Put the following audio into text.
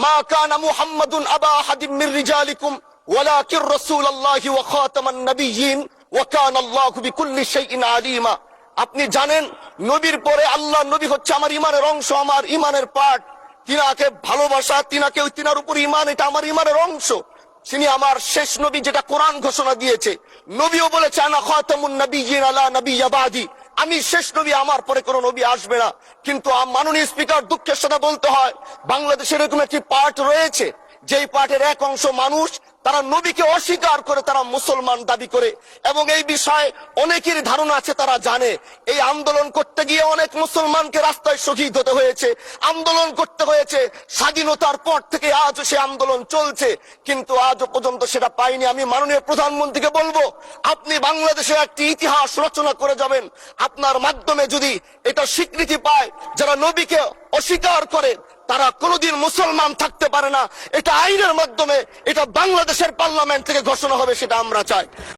মা কানা মুহাম্মাদুন আবা আহাদিম মির রিজালিকুম ওয়ালাকিন রাসূলুল্লাহি ওয়া খাতামান নাবিয়্যিন ওয়া কানা আল্লাহু বিকুল্লি শাইইন আলিমা। আপনি জানেন নবীর পরে আল্লাহ নবী হচ্ছে আমার ইমানের অংশ, আমার ইমানের পার্ট। তিনাকে ভালোবাসা, তিনার উপর ইমান, এটা আমার ইমানের অংশ। তিনি আমার শেষ নবী, যেটা কোরআন ঘোষণা দিয়েছে। নবীও বলেছে আনা খাতামুন নাবিয়্যিন আলা নাবিয়্যা বাদি, আমি শেষ নবী, আমার পরে কোনো নবী আসবে না। কিন্তু মাননীয় স্পিকার, দুঃখের সাথে বলতে হয়, বাংলাদেশে এরকম একটি পার্ট রয়েছে, যেই পার্টের এক অংশ মানুষ তারা নবীকে অস্বীকার করে, তারা মুসলমান দাবি করে। এবং এই বিষয়ে অনেকের ধারণা আছে, তারা জানে এই আন্দোলন করতে গিয়ে অনেক মুসলমানকে রাস্তায় শহীদ হতে হয়েছে, আন্দোলন করতে হয়েছে। স্বাধীনতার পর থেকে আজও সে আন্দোলন চলছে, কিন্তু আজও পর্যন্ত সেটা পাইনি। আমি মাননীয় প্রধানমন্ত্রীকে বলবো, আপনি বাংলাদেশে একটি ইতিহাস রচনা করে যাবেন। আপনার মাধ্যমে যদি এটা স্বীকৃতি পায়, যারা নবীকে অস্বীকার করে তারা কোনোদিন মুসলমান থাকতে পারে না, এটা আইনের মাধ্যমে, এটা বাংলাদেশের পার্লামেন্ট থেকে ঘোষণা হবে, সেটা আমরা চাই।